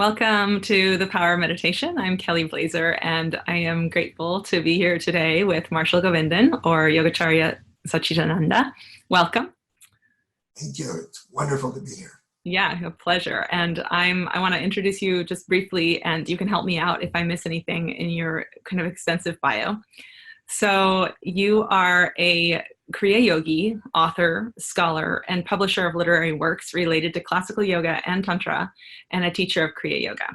Welcome to the Power of Meditation. I'm Kelly Blaser, and I am grateful to be here today with Marshall Govindan, or Yogacharya Satchidananda. Welcome. Thank you. It's wonderful to be here. Yeah, a pleasure. And I want to introduce you just briefly, and you can help me out if I miss anything in your kind of extensive bio. So you are a Kriya yogi, author, scholar, and publisher of literary works related to classical yoga and Tantra, and a teacher of Kriya yoga.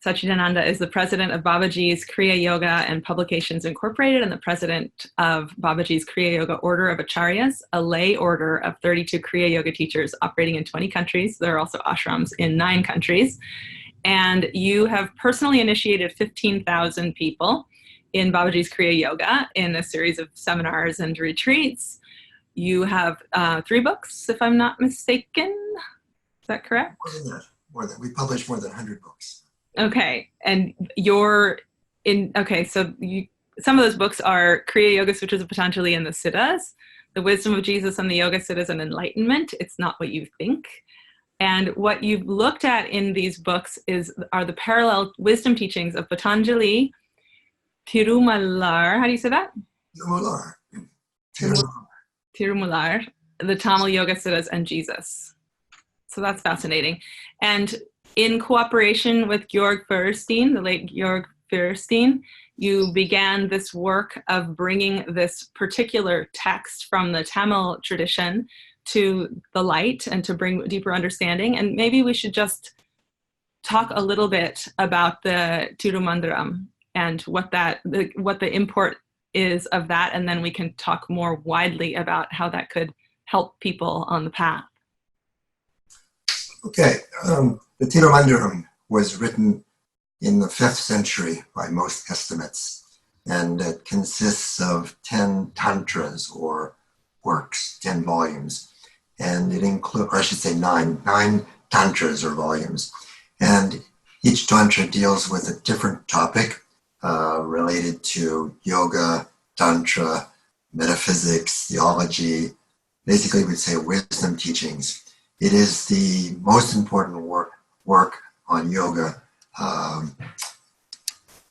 Satchidananda is the president of Babaji's Kriya Yoga and Publications Incorporated and the president of Babaji's Kriya Yoga Order of Acharyas, a lay order of 32 Kriya Yoga teachers operating in 20 countries. There are also ashrams in 9 countries. And you have personally initiated 15,000 people in Babaji's Kriya Yoga in a series of seminars and retreats. You have 3 books, if I'm not mistaken. Is that correct? More than that. We published more than 100 books. Okay. And some of those books are Kriya Yoga Sutras of Patanjali and the Siddhas, The Wisdom of Jesus and the Yoga Siddhas and Enlightenment. It's not what you think. And what you've looked at in these books are the parallel wisdom teachings of Patanjali, Tirumallar, how do you say that? Tirumallar, the Tamil Yoga Siddhas, and Jesus. So that's fascinating. And in cooperation with Georg Feuerstein, the late Georg Feuerstein, you began this work of bringing this particular text from the Tamil tradition to the light and to bring deeper understanding. And maybe we should just talk a little bit about the Tirumandiram and what the import is of that, and then we can talk more widely about how that could help people on the path. Okay, the Tirumandiram was written in the 5th century by most estimates, and it consists of 10 tantras or works, 10 volumes, and it includes, or I should say 9 tantras or volumes, and each tantra deals with a different topic related to yoga, tantra, metaphysics, theology, basically we'd say wisdom teachings. It is the most important work on yoga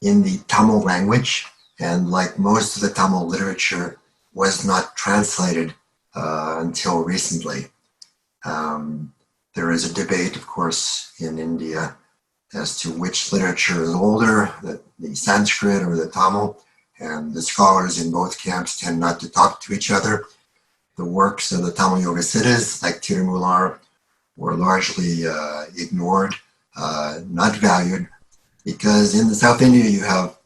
in the Tamil language, and like most of the Tamil literature, was not translated until recently. There is a debate, of course, in India as to which literature is older, the Sanskrit or the Tamil, and the scholars in both camps tend not to talk to each other. The works of the Tamil Yoga Siddhas, like Tirumallar, were largely ignored, not valued, because in the South India you have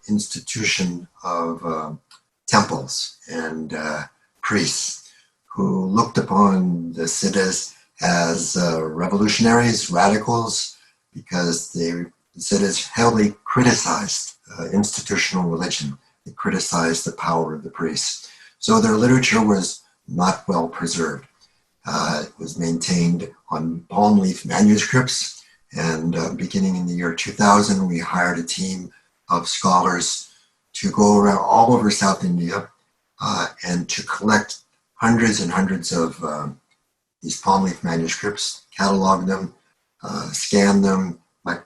institution of temples and priests who looked upon the Siddhas as revolutionaries, radicals, because the Siddhas heavily criticized institutional religion. They criticized the power of the priests. So their literature was not well preserved. It was maintained on palm leaf manuscripts, and beginning in the year 2000, we hired a team of scholars to go around all over South India and to collect hundreds and hundreds of these palm leaf manuscripts, catalog them, scan them.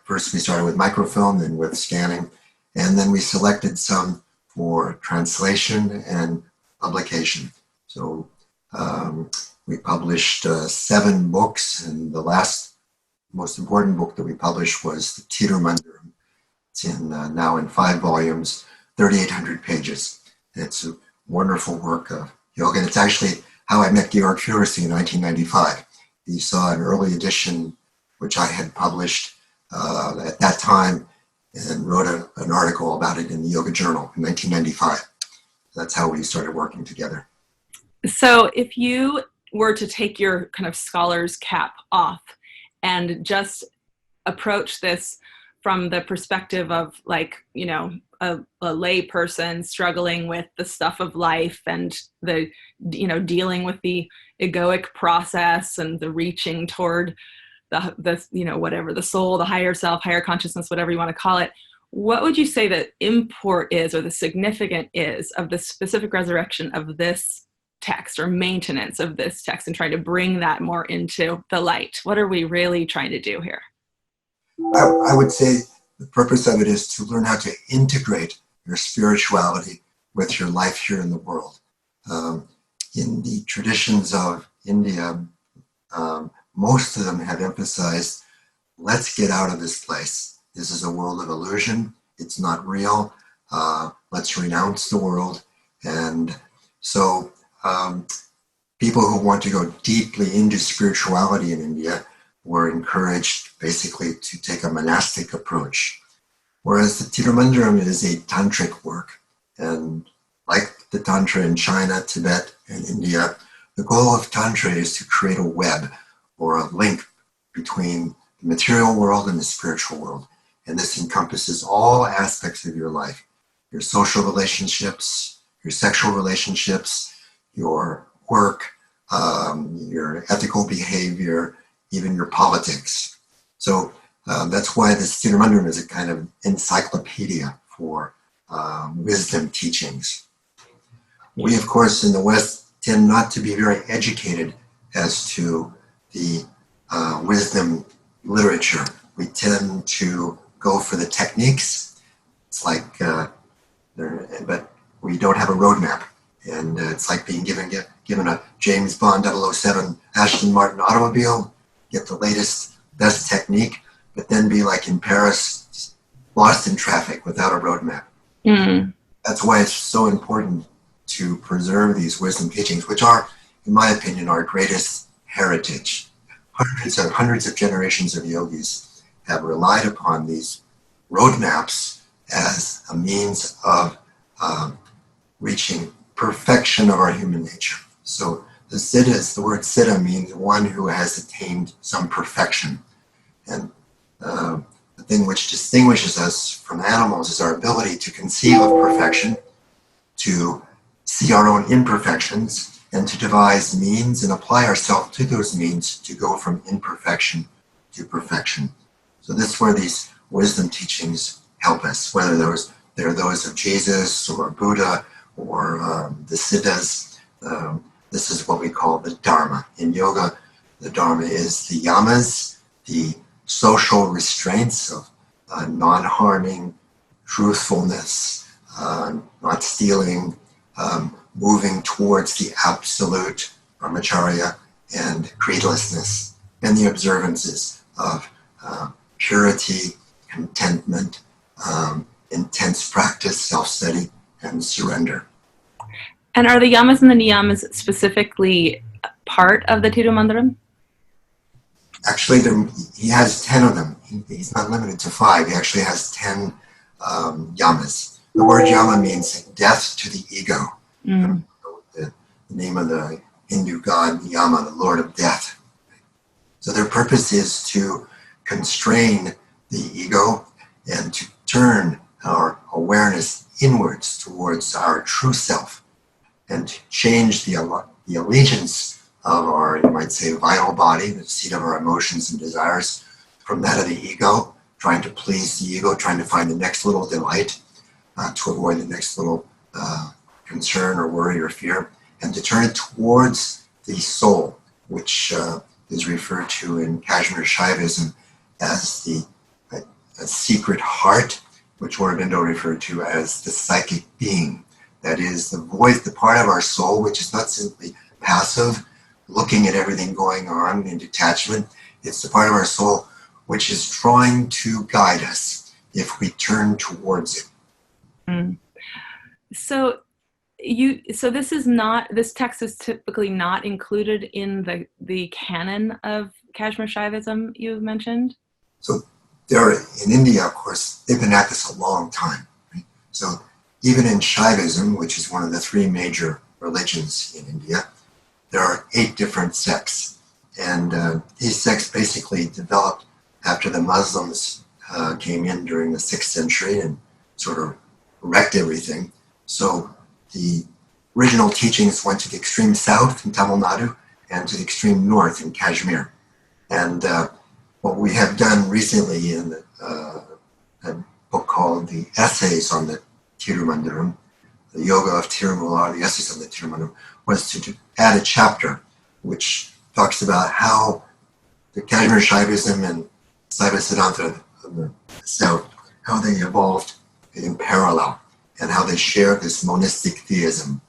First we started with microfilm, then with scanning, and then we selected some for translation and publication. So we published 7 books, and the last most important book that we published was the Tirumandiram. It's now in 5 volumes, 3,800 pages. It's a wonderful work of yoga, and it's actually how I met Georg Feuerstein in 1995. He saw an early edition, which I had published at that time, and wrote an article about it in the Yoga Journal in 1995. That's how we started working together. So if you were to take your kind of scholar's cap off and just approach this from the perspective of, like, you know, a lay person struggling with the stuff of life and the, you know, dealing with the egoic process and the reaching toward the you know, whatever, the soul, the higher self, higher consciousness, whatever you want to call it, what would you say the import is, or the significance is, of the specific resurrection of this text, or maintenance of this text, and trying to bring that more into the light? What are we really trying to do here? I would say the purpose of it is to learn how to integrate your spirituality with your life here in the world. In the traditions of India, most of them have emphasized, let's get out of this place. This is a world of illusion. It's not real. Let's renounce the world. And so people who want to go deeply into spirituality in India were encouraged basically to take a monastic approach. Whereas the Tirumandiram is a tantric work. And like the Tantra in China, Tibet, and India, the goal of Tantra is to create a web or a link between the material world and the spiritual world. And this encompasses all aspects of your life, your social relationships, your sexual relationships, your work, your ethical behavior, even your politics. So that's why the Siddhantha is a kind of encyclopedia for wisdom teachings. We, of course, in the West tend not to be very educated as to the wisdom literature. We tend to go for the techniques. It's like, but we don't have a roadmap. And it's like being given a James Bond 007 Aston Martin automobile, get the latest, best technique, but then be like in Paris, lost in traffic without a roadmap. Mm. That's why it's so important to preserve these wisdom teachings, which are, in my opinion, our greatest heritage. Hundreds of generations of yogis have relied upon these roadmaps as a means of reaching perfection of our human nature. So the Siddhas, the word Siddha means one who has attained some perfection. And the thing which distinguishes us from animals is our ability to conceive of perfection, to see our own imperfections, and to devise means and apply ourselves to those means to go from imperfection to perfection. So this is where these wisdom teachings help us, whether they're those of Jesus or Buddha or the Siddhas. This is what we call the Dharma. In yoga, the Dharma is the yamas, the social restraints of non-harming, truthfulness, not stealing, moving towards the absolute brahmacharya and creedlessness, and the observances of purity, contentment, intense practice, self-study, and surrender. And are the yamas and the niyamas specifically part of the Tirumandiram? Actually, he has 10 of them. He's not limited to 5. He actually has 10 yamas. The word yama means death to the ego. Mm. The name of the Hindu god Yama, the Lord of Death. So their purpose is to constrain the ego and to turn our awareness inwards towards our true self and to change the allegiance of our, you might say, vital body, the seat of our emotions and desires, from that of the ego, trying to please the ego, trying to find the next little delight, to avoid the next little concern or worry or fear, and to turn it towards the soul, which is referred to in Kashmir Shaivism as the secret heart, which Aurobindo referred to as the psychic being. That is the voice, the part of our soul, which is not simply passive, looking at everything going on in detachment. It's the part of our soul which is trying to guide us if we turn towards it. Mm. So this text is typically not included in the canon of Kashmir Shaivism you've mentioned? So in India, of course, they've been at this a long time. Right? So even in Shaivism, which is one of the 3 major religions in India, there are 8 different sects. And these sects basically developed after the Muslims came in during the 6th century and sort of wrecked everything. So the original teachings went to the extreme south in Tamil Nadu and to the extreme north in Kashmir. And what we have done recently in a book called The Essays on the Tirumandiram, the Yoga of Tirumala, the Essays on the Tirumandiram, was to add a chapter which talks about how the Kashmir Shaivism and Siddhantha from the south, how they evolved in parallel and how they share this monistic theism.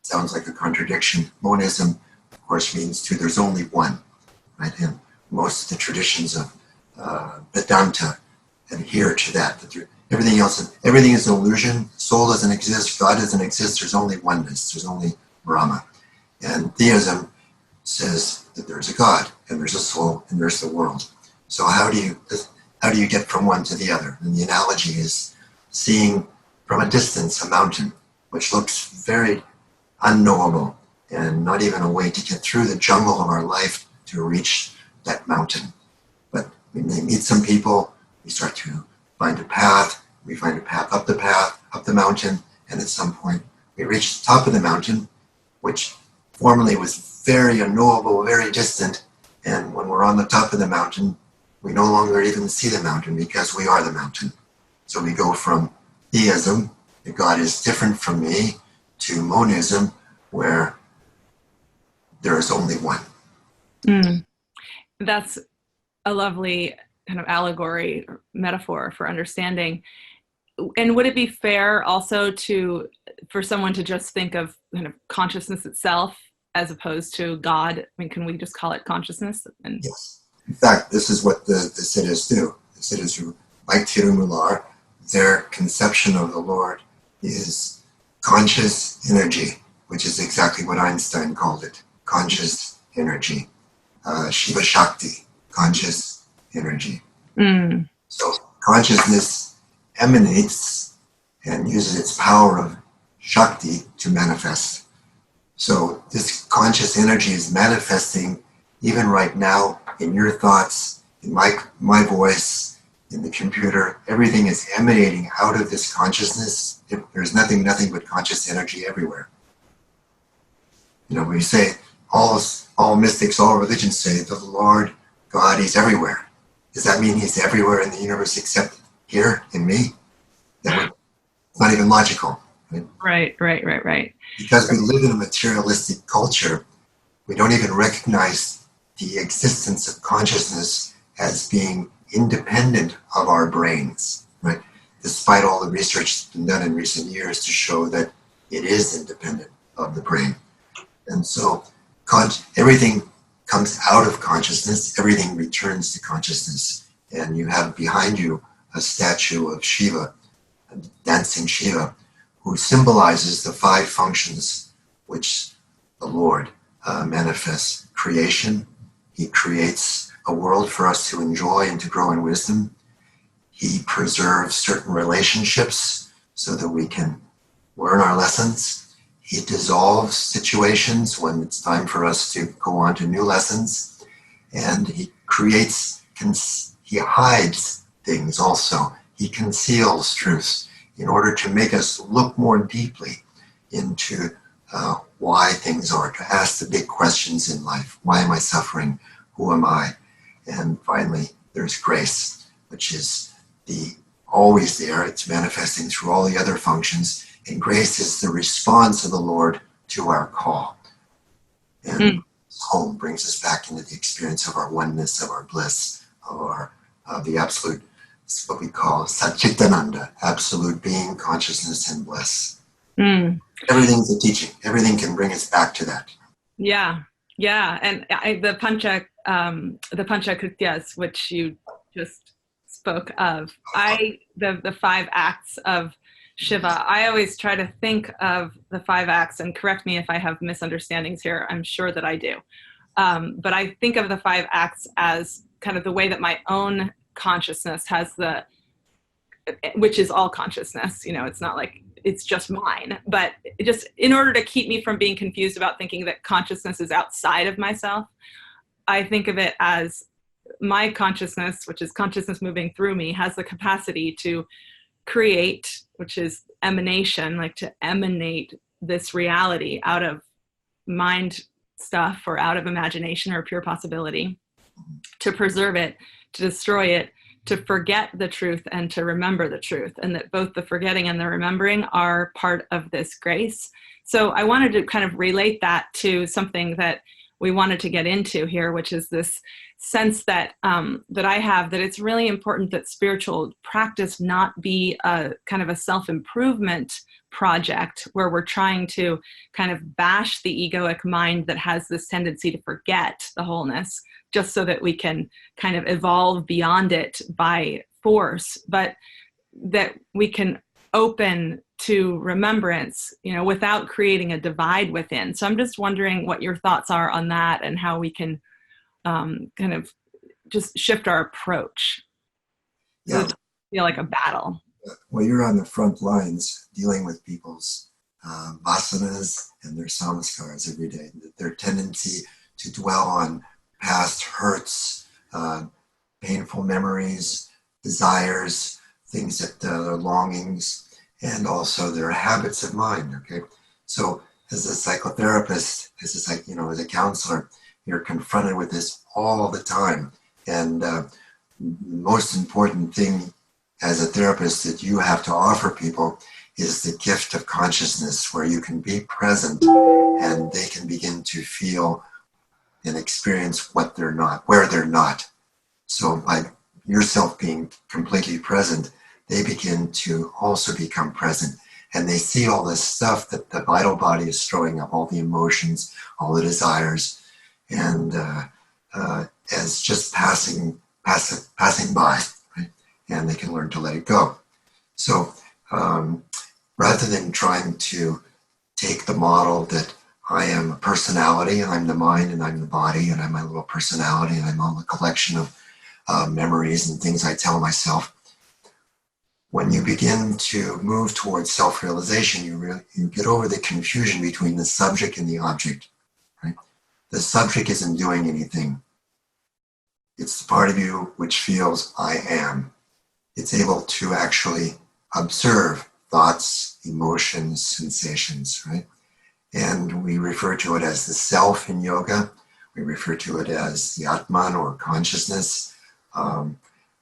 Sounds like a contradiction. Monism, of course, means two. There's only one, right? And most of the traditions of Vedanta adhere to that. Everything else, everything is an illusion. Soul doesn't exist. God doesn't exist. There's only oneness. There's only Brahma. And theism says that there's a God and there's a soul and there's the world. So how do you get from one to the other? And the analogy is seeing from a distance a mountain, which looks very unknowable and not even a way to get through the jungle of our life to reach that mountain. But we may meet some people, we start to find a path, we find a path, up the mountain, and at some point we reach the top of the mountain, which formerly was very unknowable, very distant, and when we're on the top of the mountain, we no longer even see the mountain because we are the mountain. So we go from theism, that God is different from me, to monism, where there is only one. That's a lovely kind of allegory or metaphor for understanding. And would it be fair also for someone to just think of kind of consciousness itself as opposed to God? I mean, can we just call it consciousness? Yes. In fact, this is what the Siddhas do. The Siddhas who, like Tirumandiram, their conception of the Lord is conscious energy, which is exactly what Einstein called it, conscious energy. Shiva Shakti, conscious energy. So consciousness emanates and uses its power of Shakti to manifest. So this conscious energy is manifesting even right now in your thoughts, in my voice, in the computer. Everything is emanating out of this consciousness. There's nothing but conscious energy everywhere. You know, we say, all mystics, all religions say, the Lord God, He's everywhere. Does that mean He's everywhere in the universe except here in me? It's not even logical. Right. Because we live in a materialistic culture, we don't even recognize the existence of consciousness as being independent of our brains, right? Despite all the research that's been done in recent years to show that it is independent of the brain. And so everything comes out of consciousness, everything returns to consciousness. And you have behind you a statue of Shiva, a dancing Shiva, who symbolizes the five functions which the Lord manifests. Creation, He creates a world for us to enjoy and to grow in wisdom. He preserves certain relationships so that we can learn our lessons. He dissolves situations when it's time for us to go on to new lessons. And He He hides things also. He conceals truths in order to make us look more deeply into why things are, to ask the big questions in life. Why am I suffering? Who am I? And finally, there's grace, which is always there. It's manifesting through all the other functions. And grace is the response of the Lord to our call. And home brings us back into the experience of our oneness, of our bliss, of the absolute, what we call Satchidananda, absolute being, consciousness, and bliss. Everything's a teaching. Everything can bring us back to that. Yeah. And the Pancha Krityas, which you just spoke of, the 5 acts of Shiva, I always try to think of the 5 acts, and correct me if I have misunderstandings here, I'm sure that I do. But I think of the 5 acts as kind of the way that my own consciousness has which is all consciousness, it's not like it's just mine, but just in order to keep me from being confused about thinking that consciousness is outside of myself, I think of it as my consciousness, which is consciousness moving through me, has the capacity to create, which is emanation, like to emanate this reality out of mind stuff or out of imagination or pure possibility, to preserve it, to destroy it, to forget the truth and to remember the truth, and that both the forgetting and the remembering are part of this grace. So I wanted to kind of relate that to something that we wanted to get into here, which is this sense that that I have, that it's really important that spiritual practice not be a kind of a self-improvement project where we're trying to kind of bash the egoic mind that has this tendency to forget the wholeness, just so that we can kind of evolve beyond it by force, but that we can open to remembrance, without creating a divide within. So I'm just wondering what your thoughts are on that, and how we can kind of just shift our approach. So it doesn't feel like a battle. Well, you're on the front lines dealing with people's vasanas and their samskaras every day. Their tendency to dwell on past hurts, painful memories, desires, things that are longings, and also their habits of mind. Okay, so as a psychotherapist, as a counselor, you're confronted with this all the time. And the most important thing as a therapist that you have to offer people is the gift of consciousness, where you can be present and they can begin to feel and experience what they're not, where they're not. So by yourself being completely present, they begin to also become present. And they see all this stuff that the vital body is throwing up, all the emotions, all the desires, and as just passing by, right? And they can learn to let it go. So rather than trying to take the model that I am a personality, and I'm the mind, and I'm the body, and I'm my little personality, and I'm all a collection of memories and things I tell myself. When you begin to move towards self-realization, you get over the confusion between the subject and the object. Right? The subject isn't doing anything. It's the part of you which feels I am. It's able to actually observe thoughts, emotions, sensations, right? And we refer to it as the self in yoga. We refer to it as the Atman, or consciousness,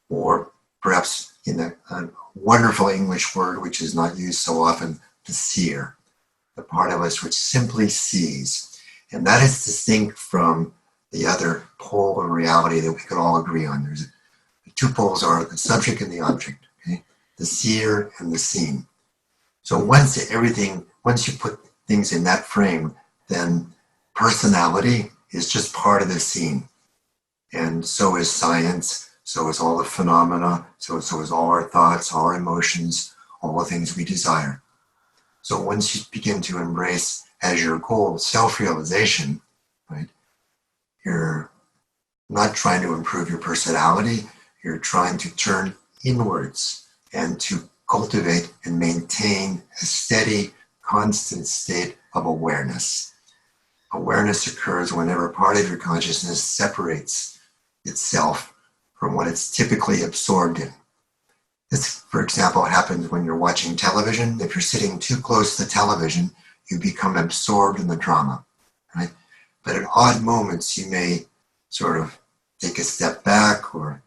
or perhaps in a wonderful English word which is not used so often, the seer, the part of us which simply sees. And that is distinct from the other pole of reality that we could all agree on. The two poles are the subject and the object, okay? The seer and the seen. So once you put things in that frame, then personality is just part of the scene. And so is science, so is all the phenomena, so is all our thoughts, all our emotions, all the things we desire. So once you begin to embrace as your goal self-realization, right, you're not trying to improve your personality, you're trying to turn inwards and to cultivate and maintain a steady, constant state of awareness. Awareness occurs whenever part of your consciousness separates itself from what it's typically absorbed in. This, for example, happens when you're watching television. If you're sitting too close to television, you become absorbed in the drama, right? But at odd moments, you may sort of take a step back, or,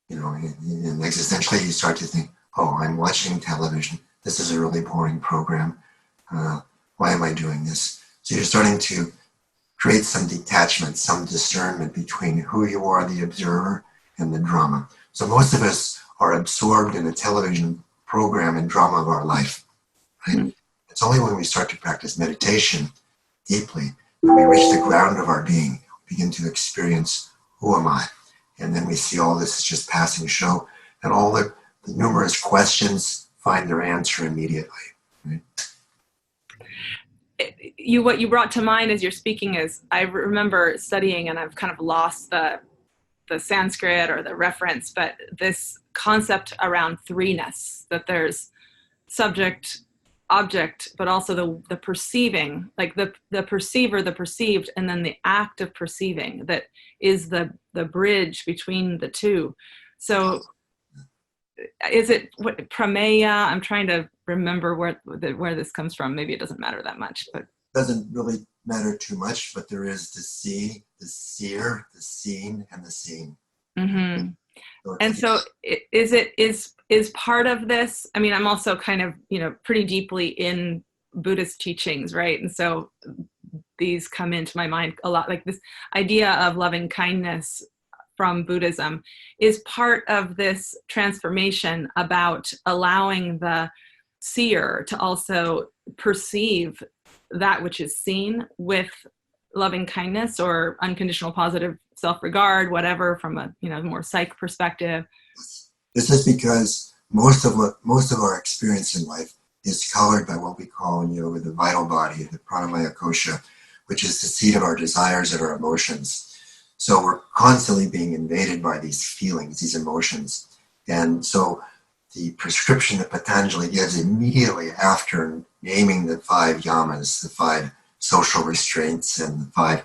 and existentially, you start to think, oh, I'm watching television. This is a really boring program. Why am I doing this? So you're starting to create some detachment, some discernment between who you are, the observer, and the drama. So most of us are absorbed in a television program and drama of our life. Right? Mm-hmm. It's only when we start to practice meditation deeply that we reach the ground of our being, begin to experience, who am I? And then we see all this is just passing show, and all the numerous questions find their answer immediately. Right? What you brought to mind as you're speaking is, I remember studying, and I've kind of lost the Sanskrit or the reference, but this concept around threeness, that there's subject, object, but also the perceiving, like the perceiver, the perceived, and then the act of perceiving that is the bridge between the two. So is it prameya? I'm trying to remember where this comes from. Maybe it doesn't matter that much, but doesn't really matter too much. But there is the see, the seer, the seen, and the seen. Mm-hmm. And so is part of this. I mean, I'm also kind of pretty deeply in Buddhist teachings, right? And so these come into my mind a lot. Like this idea of loving kindness from Buddhism is part of this transformation about allowing the seer to also perceive that which is seen with loving kindness or unconditional positive self-regard, whatever, from a more psych perspective. This is because most of our experience in life is colored by what we call in yoga the vital body, the pranamaya kosha, which is the seat of our desires and our emotions. So we're constantly being invaded by these feelings, these emotions. And so the prescription that Patanjali gives immediately after naming the 5 yamas, the 5 social restraints and the 5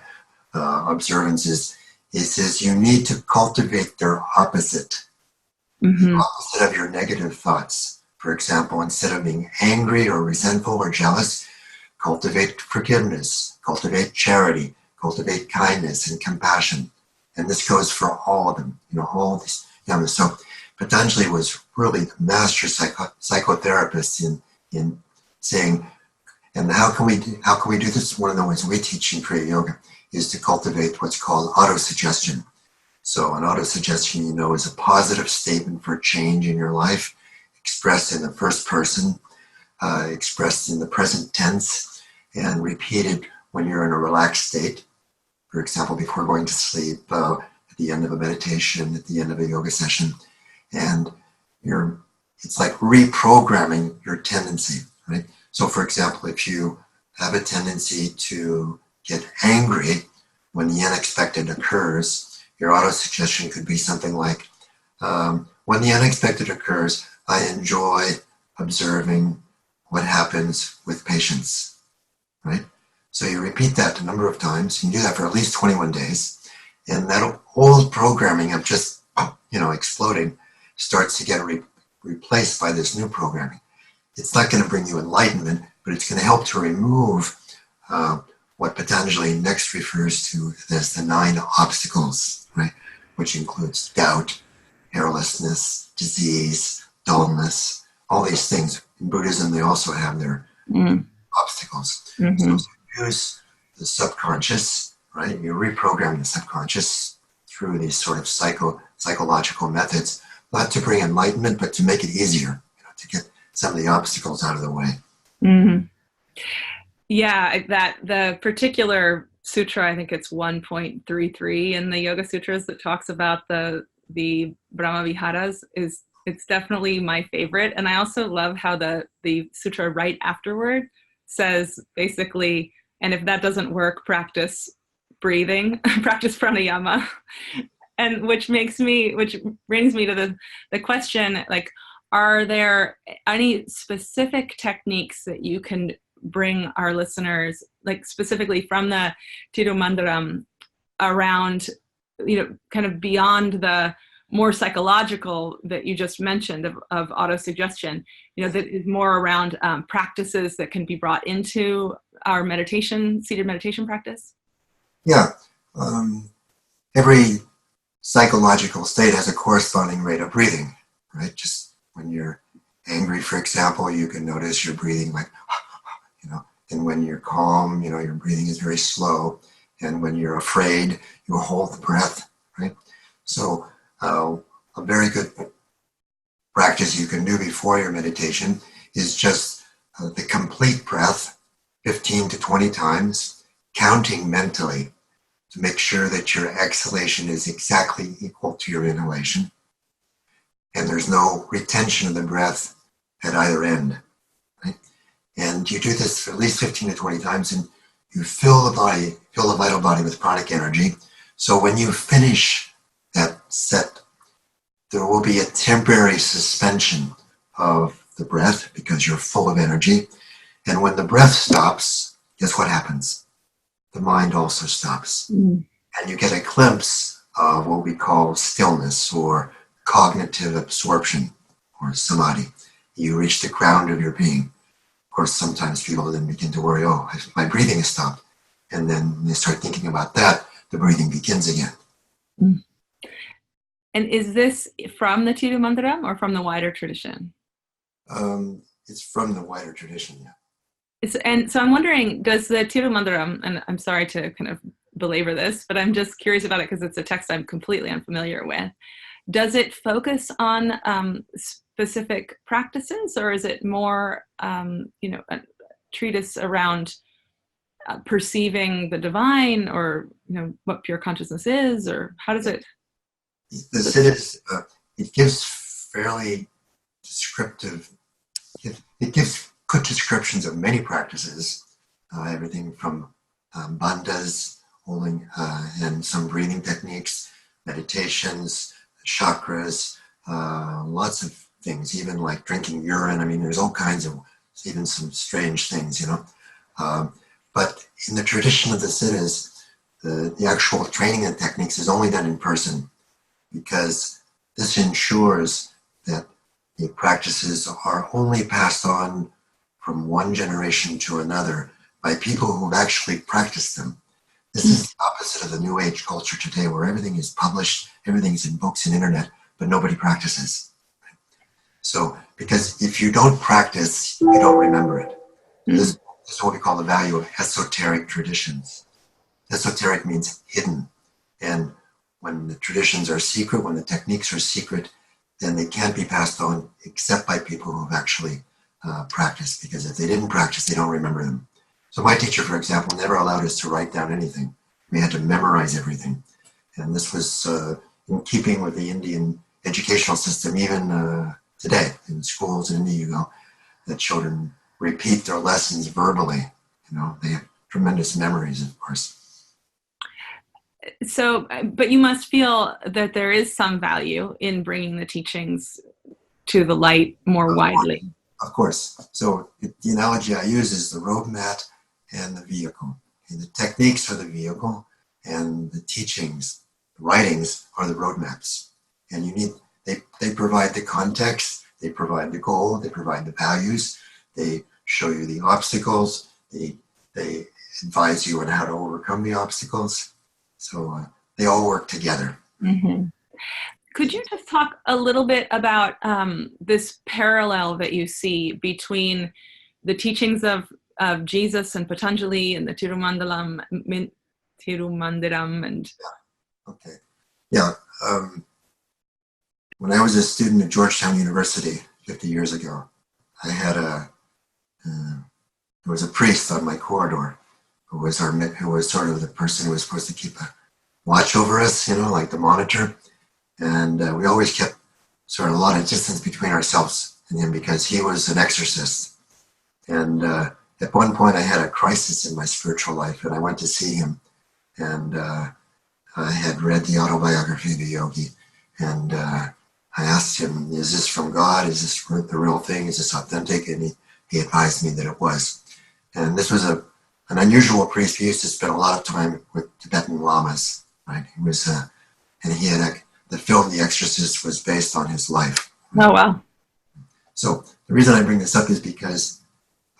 observances, he says you need to cultivate their opposite, the opposite of your negative thoughts. For example, instead of being angry or resentful or jealous, cultivate forgiveness, cultivate charity, cultivate kindness and compassion. And this goes for all of them, all these yamas. So Patanjali was really the master psychotherapist in saying, and how can we do this? One of the ways we teach in Kriya Yoga is to cultivate what's called autosuggestion. So an autosuggestion, is a positive statement for change in your life, expressed in the first person, expressed in the present tense, and repeated when you're in a relaxed state. For example, before going to sleep, at the end of a meditation, at the end of a yoga session. And it's like reprogramming your tendency, right? So for example, if you have a tendency to get angry when the unexpected occurs, your autosuggestion could be something like, when the unexpected occurs, I enjoy observing what happens with patience, right? So you repeat that a number of times. You can do that for at least 21 days. And that old programming of just, exploding starts to get replaced by this new programming. It's not going to bring you enlightenment, but it's going to help to remove what Patanjali next refers to as the 9 obstacles, right? Which includes doubt, carelessness, disease, dullness, all these things. In Buddhism, they also have their obstacles. So use the subconscious, right? You reprogram the subconscious through these sort of psychological methods, not to bring enlightenment, but to make it easier, to get some of the obstacles out of the way. Yeah, that the particular sutra, I think it's 1.33 in the Yoga Sutras that talks about the Brahma Viharas it's definitely my favorite. And I also love how the sutra right afterward says basically, and if that doesn't work, practice breathing, practice pranayama. And which brings me to the question, like, are there any specific techniques that you can bring our listeners, like specifically from the Tirumandiram, around, kind of beyond the more psychological that you just mentioned of autosuggestion, that is more around practices that can be brought into our seated meditation practice? Yeah. Every psychological state has a corresponding rate of breathing, right? Just when you're angry, for example, you can notice you're breathing like, and when you're calm, your breathing is very slow. And when you're afraid, you hold the breath, right? So a very good practice you can do before your meditation is just the complete breath, 15 to 20 times, counting mentally to make sure that your exhalation is exactly equal to your inhalation. And there's no retention of the breath at either end, right? And you do this for at least 15 to 20 times, and you fill the vital body with pranic energy. So when you finish that set, there will be a temporary suspension of the breath because you're full of energy. And when the breath stops, guess what happens? The mind also stops. And you get a glimpse of what we call stillness or cognitive absorption or samadhi. You reach the ground of your being. Of course, sometimes people then begin to worry, my breathing has stopped. And then when they start thinking about that, the breathing begins again. And is this from the Tirumandiram or from the wider tradition? It's from the wider tradition, yeah. And so I'm wondering, does the Tirumandiram, and I'm sorry to kind of belabor this, but I'm just curious about it because it's a text I'm completely unfamiliar with. Does it focus on specific practices, or is it more, a treatise around perceiving the divine, or what pure consciousness is, or how does it? The Siddhas, it gives fairly descriptive. It gives good descriptions of many practices, everything from bandhas, holding, and some breathing techniques, meditations, chakras, lots of things, even like drinking urine. I mean, there's all kinds of, even some strange things, But in the tradition of the Siddhas, the actual training and techniques is only done in person, because this ensures that the practices are only passed on from one generation to another by people who've actually practiced them. This is the opposite of the New Age culture today, where everything is published, everything's in books and internet, but nobody practices. So, because if you don't practice, you don't remember it. This is what we call the value of esoteric traditions. Esoteric means hidden. And when the traditions are secret, when the techniques are secret, then they can't be passed on except by people who have actually practiced, because if they didn't practice, they don't remember them. So my teacher, for example, never allowed us to write down anything. We had to memorize everything. And this was in keeping with the Indian educational system, even today in schools in India, that children repeat their lessons verbally. They have tremendous memories, of course. So, but you must feel that there is some value in bringing the teachings to the light more widely. Of course. So the analogy I use is the roadmat and the vehicle. And the techniques are the vehicle, and the teachings, the writings, are the roadmaps. And they provide the context, they provide the goal, they provide the values, they show you the obstacles, they advise you on how to overcome the obstacles. So they all work together. Mm-hmm. Could you just talk a little bit about this parallel that you see between the teachings of Jesus and Patanjali and the Tirumandiram and... Okay. Yeah. When I was a student at Georgetown University 50 years ago, I had there was a priest on my corridor who was sort of the person who was supposed to keep a watch over us, like the monitor. And we always kept sort of a lot of distance between ourselves and him, because he was an exorcist. And at one point I had a crisis in my spiritual life, and I went to see him. And I had read the autobiography of the yogi. And I asked him, is this from God? Is this the real thing? Is this authentic? And he advised me that it was. And this was an unusual priest. He used to spend a lot of time with Tibetan lamas, right? He was, and he had the film The Exorcist was based on his life. Oh, wow. So the reason I bring this up is because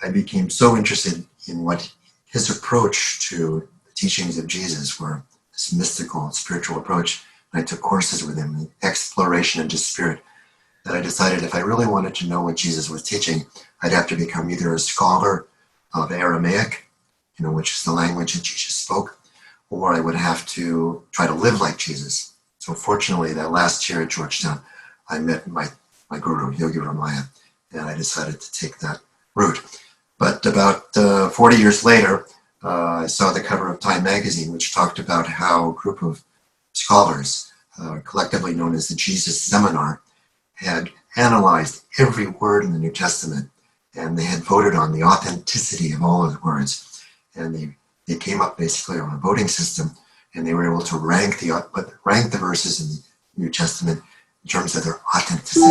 I became so interested in what his approach to the teachings of Jesus were, this mystical, spiritual approach. And I took courses with him, the exploration into spirit, that I decided if I really wanted to know what Jesus was teaching, I'd have to become either a scholar of Aramaic, which is the language that Jesus spoke, or I would have to try to live like Jesus. So fortunately, that last year at Georgetown, I met my guru, Yogi Ramaya, and I decided to take that route. But about 40 years later, I saw the cover of Time magazine, which talked about how a group of scholars, collectively known as the Jesus Seminar, had analyzed every word in the New Testament, and they had voted on the authenticity of all of the words. And they came up basically on a voting system, and they were able to rank the verses in the New Testament in terms of their authenticity.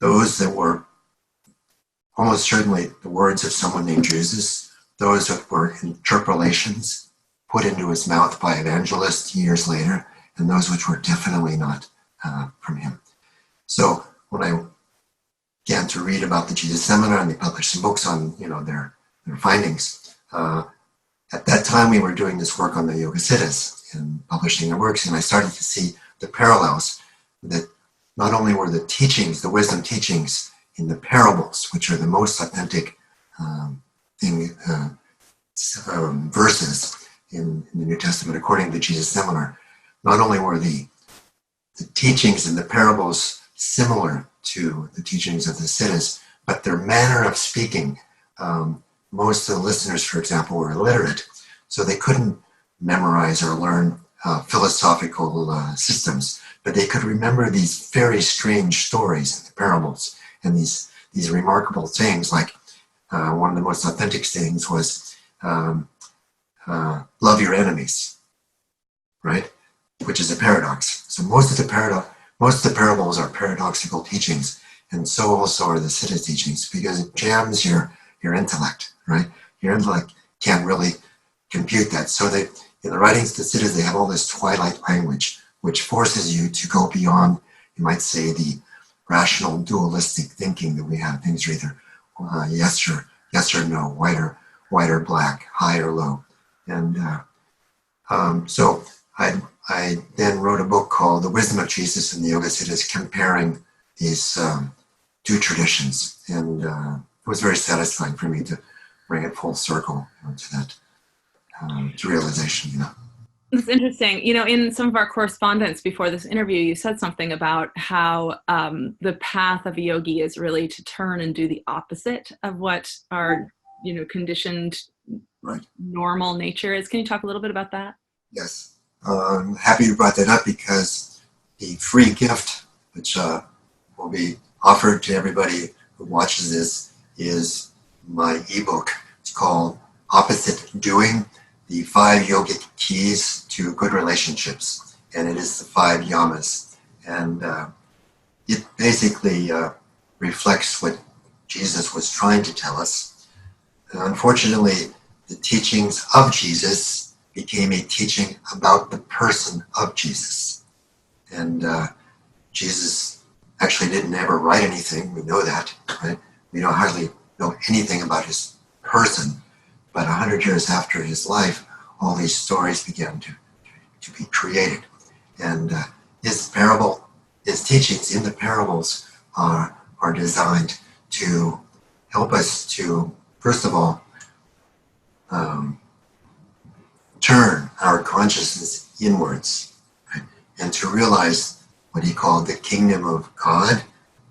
Those that were almost certainly the words of someone named Jesus, those that were interpolations put into his mouth by evangelists years later, and those which were definitely not from him. So when I began to read about the Jesus Seminar, and they published some books on their findings, at that time we were doing this work on the Yoga Siddhas and publishing their works, and I started to see the parallels, that not only were the teachings, the wisdom teachings in the parables, which are the most authentic verses in the New Testament according to Jesus' seminar. Not only were the teachings and the parables similar to the teachings of the Siddhas, but their manner of speaking. Most of the listeners, for example, were illiterate, so they couldn't memorize or learn philosophical systems, but they could remember these very strange stories and the parables and these remarkable things. Like one of the most authentic things was love your enemies, right? Which is a paradox. So most of the parables are paradoxical teachings, and so also are the Siddha teachings, because it jams your intellect, right? Your intellect can't really compute that. So in the writings of the Siddhas, they have all this twilight language, which forces you to go beyond, you might say, the rational dualistic thinking that we have. Things are either yes or no, white or black, high or low. And so I then wrote a book called The Wisdom of Jesus and the Yoga Siddhas, comparing these two traditions. And it was very satisfying for me to bring it full circle, to that, to realization, It's interesting. In some of our correspondence before this interview, you said something about how the path of a yogi is really to turn and do the opposite of what our, conditioned, right, normal nature is. Can you talk a little bit about that? Yes. I'm happy you brought that up, because the free gift, which will be offered to everybody who watches this, is my ebook. It's called Opposite Doing, the 5 Yogic Keys to Good Relationships. And it is the 5 yamas. And it basically reflects what Jesus was trying to tell us. And unfortunately, the teachings of Jesus became a teaching about the person of Jesus. And Jesus actually didn't ever write anything. We know that, right? We don't hardly know anything about his person. But 100 years after his life, all these stories began to be created. And his teachings in the parables are designed to help us to, first of all, turn our consciousness inwards, right? And to realize what he called the kingdom of God,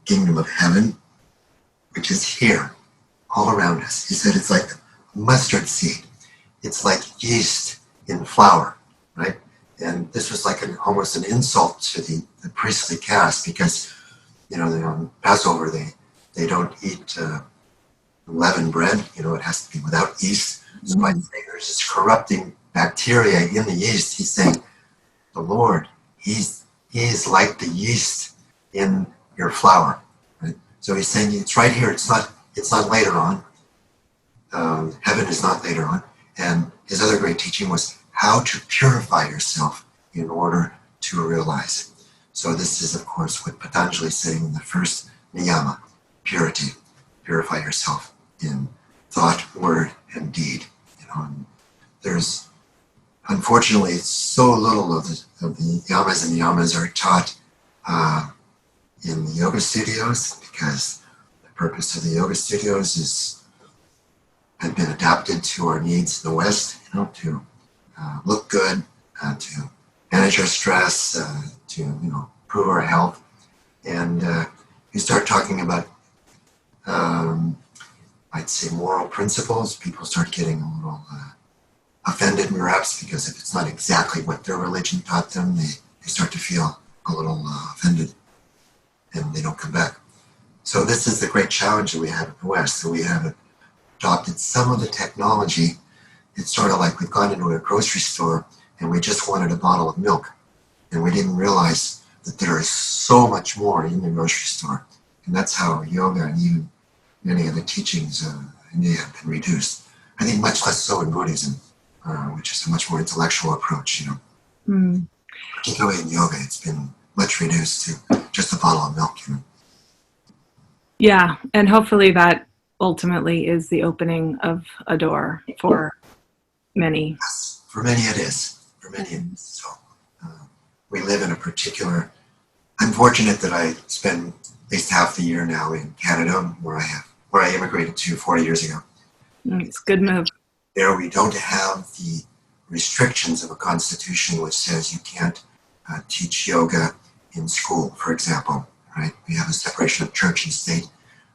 kingdom of heaven, which is here, all around us. He said it's like mustard seed. It's like yeast in flour, right? And this was like almost an insult to the priestly caste, because, on Passover, they don't eat leavened bread. It has to be without yeast. So by saying there's this corrupting bacteria in the yeast, he's saying, the Lord, he is like the yeast in your flour. Right? So he's saying it's right here. It's not later on. Heaven is not later on. And his other great teaching was how to purify yourself in order to realize. So this is, of course, what Patanjali is saying in the first niyama, purity. Purify yourself in thought, word, and deed. And there's unfortunately so little of the yamas, and the yamas are taught in the yoga studios, because the purpose of the yoga studios have been adapted to our needs in the West, to look good, to manage our stress, to improve our health. And you start talking about I'd say moral principles, people start getting a little offended perhaps, because if it's not exactly what their religion taught them, they start to feel a little offended, and they don't come back. So this is the great challenge that we have in the West. So we have adopted some of the technology. It's sort of like we've gone into a grocery store and we just wanted a bottle of milk, and we didn't realize that there is so much more in the grocery store. And that's how yoga and even many of the teachings in India have been reduced. I think much less so in Buddhism, which is a much more intellectual approach, Particularly in yoga, it's been much reduced to just a bottle of milk, Yeah, and hopefully that ultimately is the opening of a door for many. Yes, for many it is. For many it is. So we live in a particular. I'm fortunate that I spend at least half the year now in Canada, where I immigrated to 40 years ago. It's a good move. There we don't have the restrictions of a constitution which says you can't teach yoga in school, for example, right? We have a separation of church and state,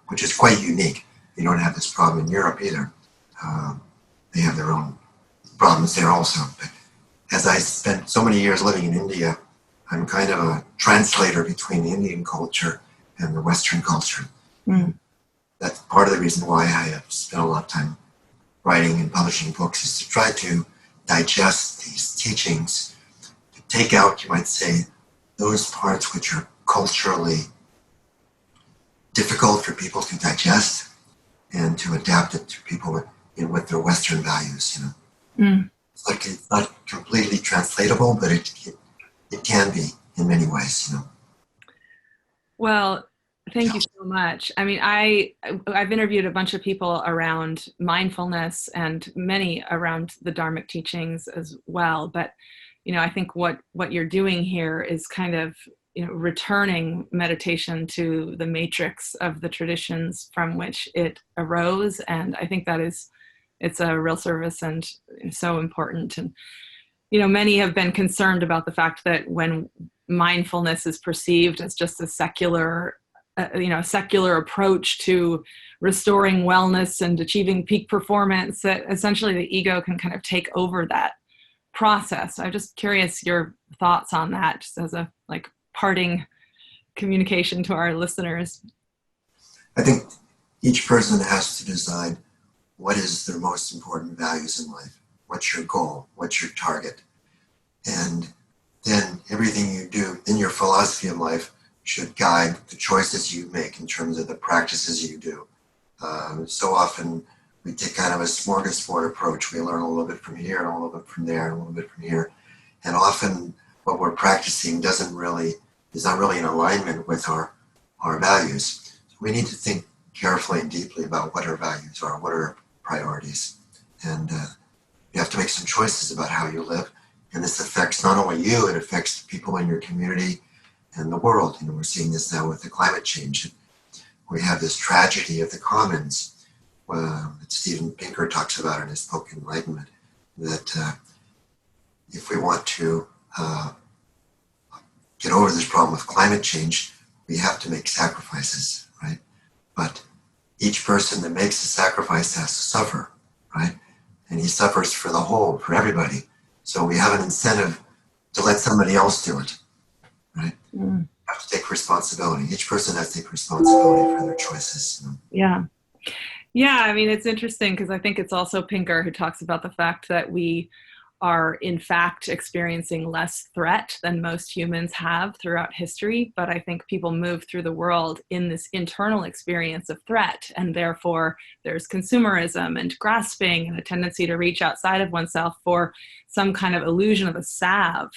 which is quite unique. You don't have this problem in Europe either. They have their own problems there also. But as I spent so many years living in India, I'm kind of a translator between the Indian culture and the Western culture. Mm. That's part of the reason why I have spent a lot of time writing and publishing books, is to try to digest these teachings, to take out, you might say, those parts which are culturally difficult for people to digest, and to adapt it to people with their Western values. Mm. It's not completely translatable, but it can be in many ways. Well, thank you so much. I mean, I've interviewed a bunch of people around mindfulness and many around the Dharmic teachings as well. But, I think what you're doing here is kind of, returning meditation to the matrix of the traditions from which it arose. And I think it's a real service and so important. And, many have been concerned about the fact that when mindfulness is perceived as just a secular approach to restoring wellness and achieving peak performance, that essentially the ego can kind of take over that process. I'm just curious your thoughts on that, just as a parting communication to our listeners. I think each person has to decide what is their most important values in life. What's your goal? What's your target? And then everything you do in your philosophy of life should guide the choices you make in terms of the practices you do. So often we take kind of a smorgasbord approach. We learn a little bit from here, and a little bit from there, and a little bit from here. And often what we're practicing is not really in alignment with our values. So we need to think carefully and deeply about what our values are, what are our priorities. And you have to make some choices about how you live. And this affects not only you, it affects the people in your community and the world. We're seeing this now with the climate change. We have this tragedy of the commons that Steven Pinker talks about in his book Enlightenment, that if we want to get over this problem with climate change, we have to make sacrifices, right? But each person that makes a sacrifice has to suffer, right? And he suffers for the whole, for everybody. So we have an incentive to let somebody else do it, right? Mm. Have to take responsibility. Each person has to take responsibility for their choices. Yeah. Yeah, I mean, it's interesting because I think it's also Pinker who talks about the fact that we are in fact experiencing less threat than most humans have throughout history. But I think people move through the world in this internal experience of threat. And therefore there's consumerism and grasping and a tendency to reach outside of oneself for some kind of illusion of a salve,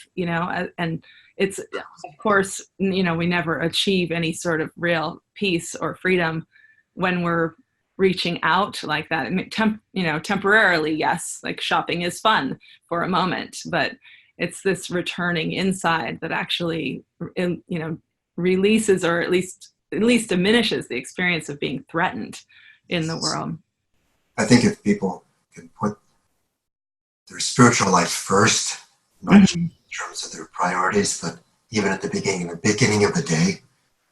and it's, of course, we never achieve any sort of real peace or freedom when we're reaching out like that. I mean, temporarily, yes, like shopping is fun for a moment, but it's this returning inside that actually, releases or at least diminishes the experience of being threatened in the world. I think if people can put their spiritual life first, not just in terms of their priorities, but even at the beginning of the day,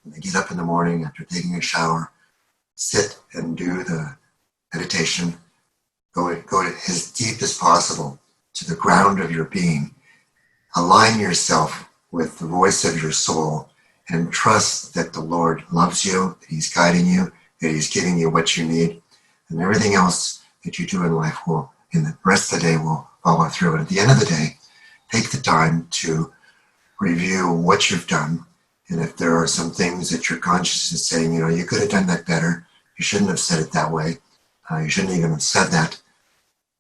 when they get up in the morning after taking a shower, sit and do the meditation, go as deep as possible to the ground of your being. Align yourself with the voice of your soul and trust that the Lord loves you, that He's guiding you, that He's giving you what you need, and everything else that you do in life in the rest of the day will follow through. And at the end of the day, take the time to review what you've done. And if there are some things that your conscience is saying, you could have done that better, you shouldn't have said it that way, you shouldn't even have said that,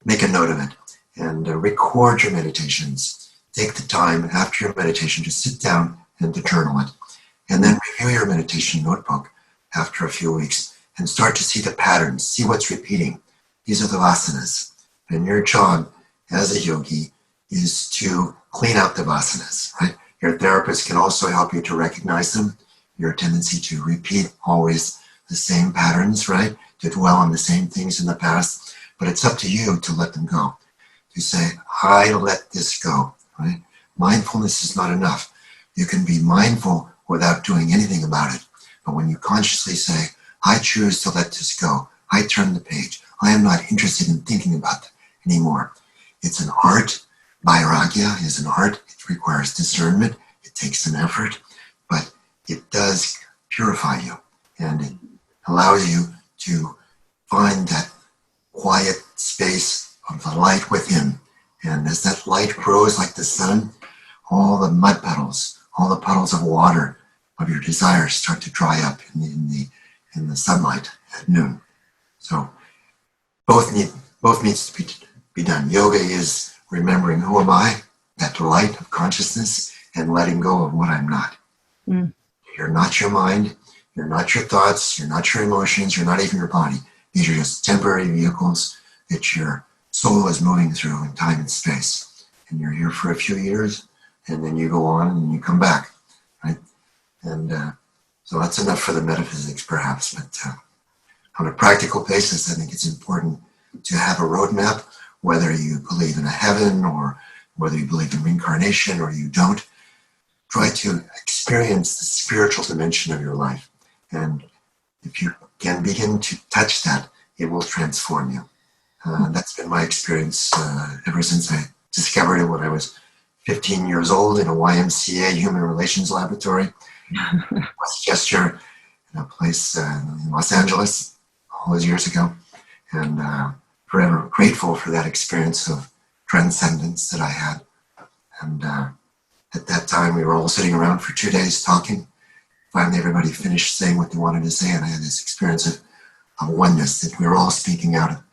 make a note of it and record your meditations. Take the time after your meditation to sit down and to journal it. And then review your meditation notebook after a few weeks and start to see the patterns, see what's repeating. These are the vasanas. And your job as a yogi is to clean out the vasanas, right? Your therapist can also help you to recognize them, your tendency to repeat always the same patterns, right? To dwell on the same things in the past. but it's up to you to let them go. To say, I let this go, right? Mindfulness is not enough. You can be mindful without doing anything about it. But when you consciously say, I choose to let this go, I turn the page, I am not interested in thinking about that anymore. It's an art. Vairagya is an art. It requires discernment. It takes an effort, but it does purify you, and it allows you to find that quiet space of the light within. And as that light grows like the sun, all the mud puddles, all the puddles of water of your desires start to dry up in the sunlight at noon. So both needs to be done. Yoga is remembering, who am I? That light of consciousness, and letting go of what I'm not. Mm. You're not your mind. You're not your thoughts. You're not your emotions. You're not even your body. These are just temporary vehicles that your soul is moving through in time and space. And you're here for a few years, and then you go on and you come back, right? And so that's enough for the metaphysics, perhaps. But on a practical basis, I think it's important to have a roadmap, whether you believe in a heaven or whether you believe in reincarnation or you don't. Try to experience the spiritual dimension of your life. And if you can begin to touch that, it will transform you. That's been my experience ever since I discovered it when I was 15 years old in a YMCA human relations laboratory, Westchester, in a place in Los Angeles all those years ago. And forever grateful for that experience of transcendence that I had. And at that time, we were all sitting around for 2 days talking. Finally, everybody finished saying what they wanted to say, and I had this experience of oneness, that we were all speaking out of,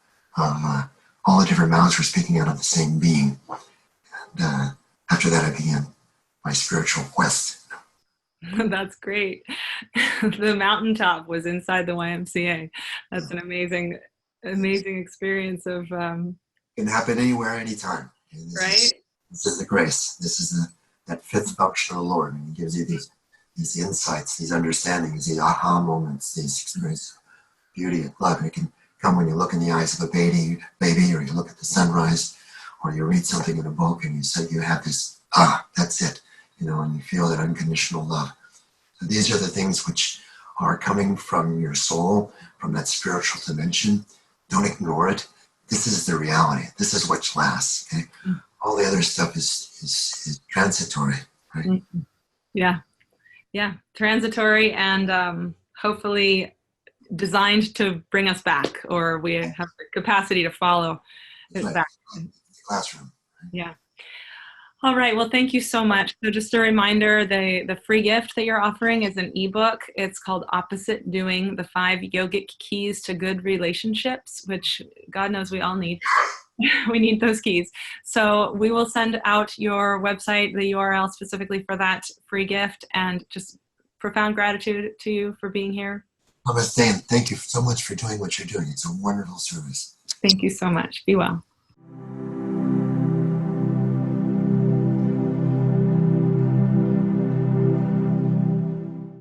all the different mouths were speaking out of the same being. And after that, I began my spiritual quest. That's great. The mountaintop was inside the YMCA. That's an amazing experience of It can happen anywhere, anytime. right? This is the grace. This is that fifth function of the Lord. And He gives you these insights, these understandings, these aha moments, these experiences of beauty and love. And it can come when you look in the eyes of a baby, or you look at the sunrise, or you read something in a book and you have this, that's it, and you feel that unconditional love. So these are the things which are coming from your soul, from that spiritual dimension. Don't ignore it. This is the reality. This is what lasts. Okay? Mm-hmm. All the other stuff is transitory, right? Mm-hmm. Yeah, transitory and hopefully designed to bring us back, or we have the capacity to follow it back. The classroom. Right? Yeah. All right. Well, thank you so much. So just a reminder, the free gift that you're offering is an ebook. It's called Opposite Doing, the 5 Yogic Keys to Good Relationships, which God knows we all need. We need those keys. So we will send out your website, the URL specifically for that free gift, and just profound gratitude to you for being here. Namaste, and thank you so much for doing what you're doing. It's a wonderful service. Thank you so much. Be well.